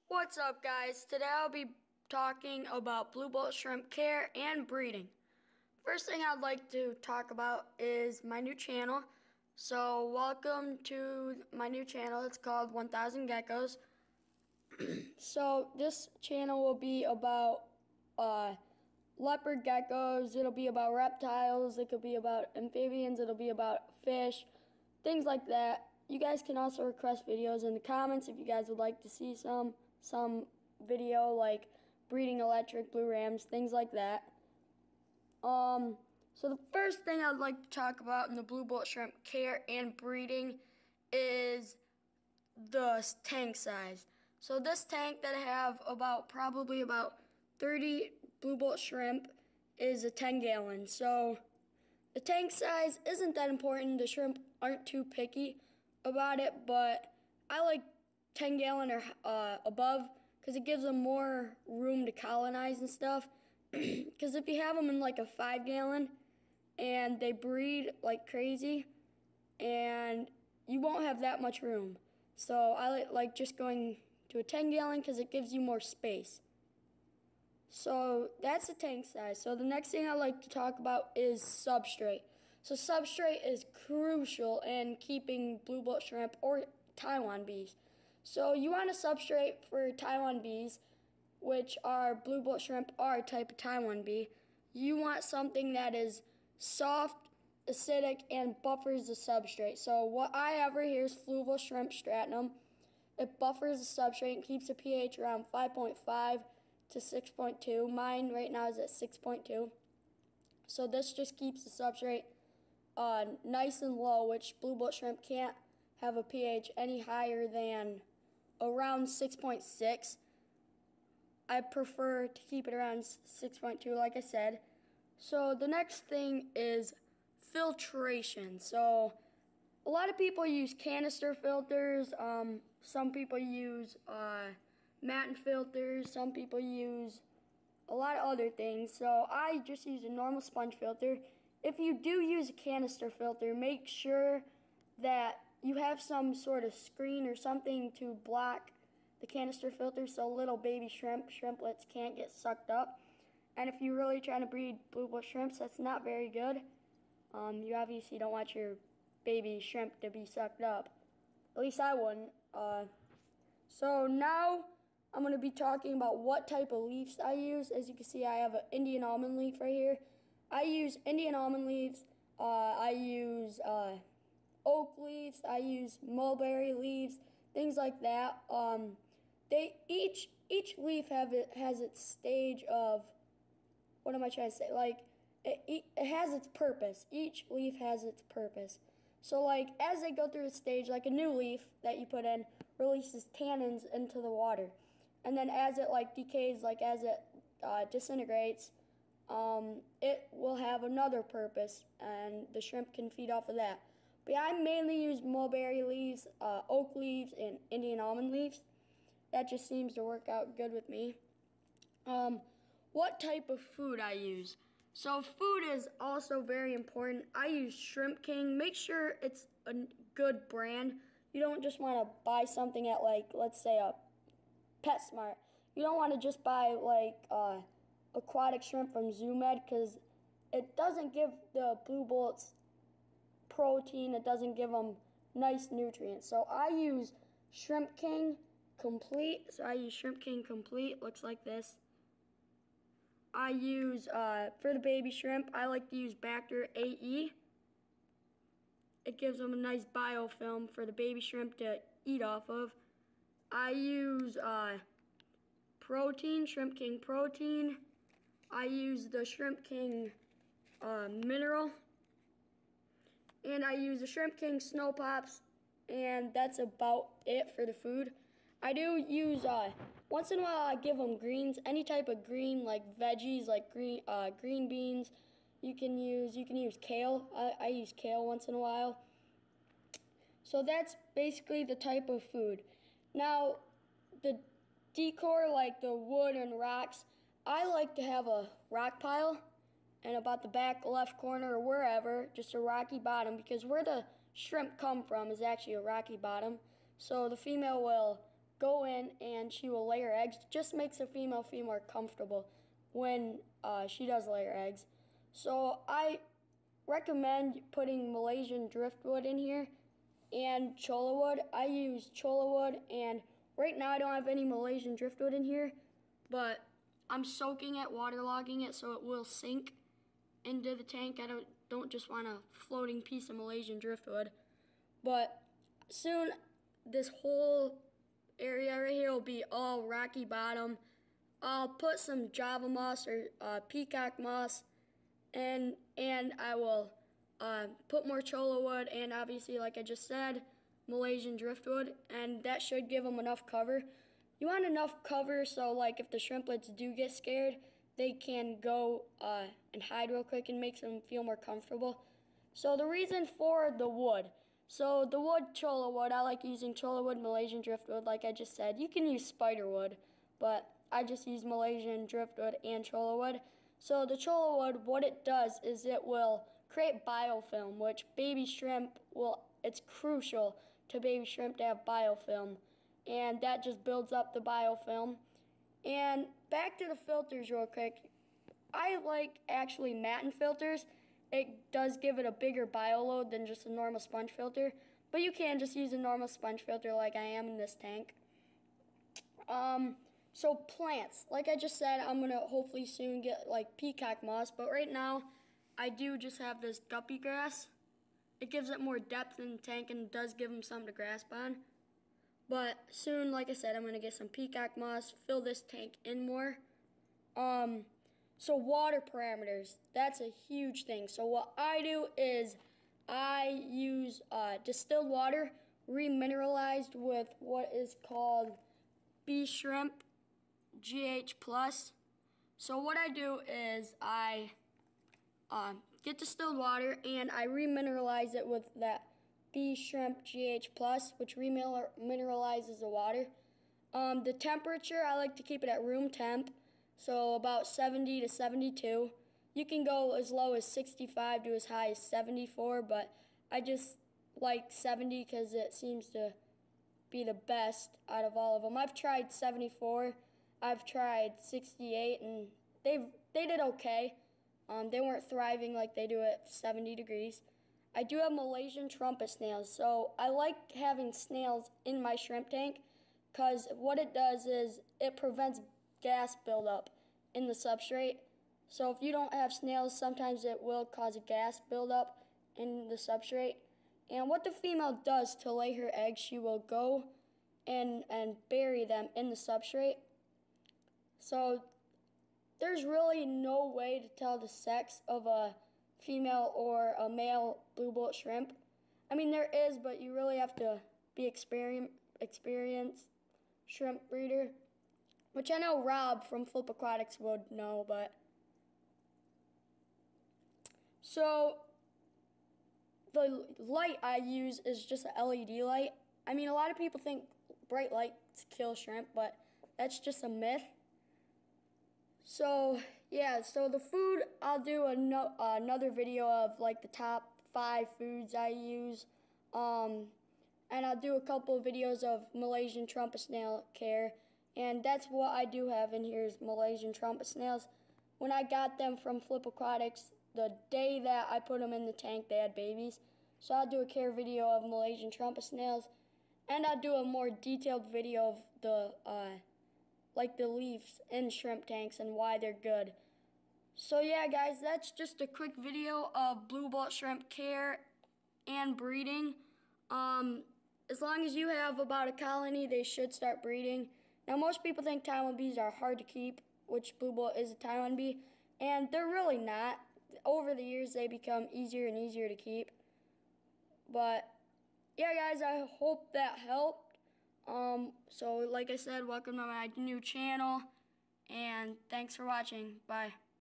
What's up, guys? Today I'll be talking about blue bolt shrimp care and breeding. First thing I'd like to talk about is my new channel. So welcome to my new channel. It's called 1000 Geckos. So this channel will be about leopard geckos. It'll be about reptiles. It could be about amphibians. It'll be about fish, things like that. You guys can also request videos in the comments if you guys would like to see some video like breeding electric blue rams, things like that. So the first thing I'd like to talk about in the blue bolt shrimp care and breeding is the tank size. So this tank that I have probably about 30 blue bolt shrimp is a 10-gallon. So the tank size isn't that important. The shrimp aren't too picky about it, but I like 10-gallon or above because it gives them more room to colonize and stuff. Because if you have them in like a 5-gallon and they breed like crazy, and you won't have that much room. So I like just going to a 10-gallon because it gives you more space. So that's the tank size. So the next thing I like to talk about is substrate. So substrate is crucial in keeping blue bolt shrimp or Taiwan bees. So you want a substrate for Taiwan bees, which are blue bolt shrimp are a type of Taiwan bee. You want something that is soft, acidic, and buffers the substrate. So what I have right here is fluval shrimp stratinum. It buffers the substrate and keeps the pH around 5.5 to 6.2. Mine right now is at 6.2. So this just keeps the substrate nice and low, which blue bolt shrimp can't have a pH any higher than around 6.6. I prefer to keep it around 6.2, like I said. So the next thing is filtration. So a lot of people use canister filters. Some people use Matten filters. Some people use a lot of other things. So I just use a normal sponge filter. If you do use a canister filter, make sure that you have some sort of screen or something to block the canister filter so little baby shrimplets can't get sucked up. And if you're really trying to breed blue bolt shrimps, that's not very good. You obviously don't want your baby shrimp to be sucked up. At least I wouldn't. So now I'm going to be talking about what type of leaves I use. As you can see, I have an Indian almond leaf right here. I use Indian almond leaves. I use oak leaves. I use mulberry leaves, things like that. Each leaf has its stage of, what am I trying to say? Like it has its purpose. Each leaf has its purpose. So like as they go through a stage, like a new leaf that you put in releases tannins into the water, and then as it like decays, like as it disintegrates, it will have another purpose, and the shrimp can feed off of that. But yeah, I mainly use mulberry leaves, oak leaves, and Indian almond leaves. That just seems to work out good with me. What type of food I use? So food is also very important. I use Shrimp King. Make sure it's a good brand. You don't just want to buy something at like, let's say a PetSmart. You don't want to just buy like aquatic shrimp from ZooMed because it doesn't give the blue bolts protein. It doesn't give them nice nutrients. So I use Shrimp King Complete. So I use Shrimp King Complete. Looks like this. I use, for the baby shrimp, I like to use Bacter AE. It gives them a nice biofilm for the baby shrimp to eat off of. I use protein, Shrimp King Protein. I use the Shrimp King Mineral. And I use the Shrimp King Snow Pops. And that's about it for the food. I do use, once in a while I give them greens, any type of green, like veggies, like green beans. You can use kale. I use kale once in a while. So that's basically the type of food. Now, the decor, like the wood and rocks, I like to have a rock pile, and about the back left corner or wherever, just a rocky bottom, because where the shrimp come from is actually a rocky bottom. So the female will go in and she will lay her eggs. Just makes the female feel more comfortable when she does lay her eggs. So I recommend putting Malaysian driftwood in here and cholla wood. I use cholla wood, and right now I don't have any Malaysian driftwood in here, but I'm soaking it, waterlogging it, so it will sink into the tank. I don't just want a floating piece of Malaysian driftwood. But soon this whole area right here will be all rocky bottom. I'll put some Java moss or peacock moss, and I will put more cholla wood, and obviously, like I just said, Malaysian driftwood, and that should give them enough cover. You want enough cover so, like, if the shrimplets do get scared, they can go and hide real quick and makes them feel more comfortable. So the reason for the wood. So the wood, cholla wood, I like using cholla wood, Malaysian driftwood, like I just said. You can use spider wood, but I just use Malaysian driftwood and cholla wood. So the cholla wood, what it does is it will create biofilm, which baby shrimp it's crucial to baby shrimp to have biofilm. And that just builds up the biofilm. And back to the filters real quick. I like actually Matten filters. It does give it a bigger bioload than just a normal sponge filter. But you can just use a normal sponge filter like I am in this tank. So plants, like I just said, I'm going to hopefully soon get like peacock moss. But right now, I do just have this guppy grass. It gives it more depth in the tank and does give them something to grasp on. But soon, like I said, I'm going to get some peacock moss, fill this tank in more. So water parameters, that's a huge thing. So what I do is I use distilled water remineralized with what is called B-Shrimp GH+. So what I do is I get distilled water and I remineralize it with that B-Shrimp GH+, which remineralizes the water. The temperature, I like to keep it at room temp, so about 70 to 72. You can go as low as 65 to as high as 74, but I just like 70 because it seems to be the best out of all of them. I've tried 74, I've tried 68, and they did okay. They weren't thriving like they do at 70 degrees. I do have Malaysian trumpet snails, so I like having snails in my shrimp tank because what it does is it prevents gas buildup in the substrate. So if you don't have snails, sometimes it will cause a gas buildup in the substrate. And what the female does to lay her eggs, she will go and bury them in the substrate. So there's really no way to tell the sex of a female or a male blue bolt shrimp. I mean, there is, but you really have to be experienced shrimp breeder, which I know Rob from Flip Aquatics would know, but so the light I use is just an LED light. I mean, a lot of people think bright lights kill shrimp, but that's just a myth. So yeah, so the food, I'll do another video of like the top 5 foods I use, and I'll do a couple of videos of Malaysian trumpet snail care, and that's what I do have in here is Malaysian trumpet snails. When I got them from Flip Aquatics, the day that I put them in the tank, they had babies. So I'll do a care video of Malaysian trumpet snails, and I'll do a more detailed video of the like the leaves in shrimp tanks and why they're good. So yeah, guys, that's just a quick video of blue bolt shrimp care and breeding. As long as you have about a colony, they should start breeding. Now, most people think Taiwan bees are hard to keep, which blue bolt is a Taiwan bee, and they're really not. Over the years, they become easier and easier to keep. But yeah, guys, I hope that helped. So like I said, welcome to my new channel, and thanks for watching. Bye.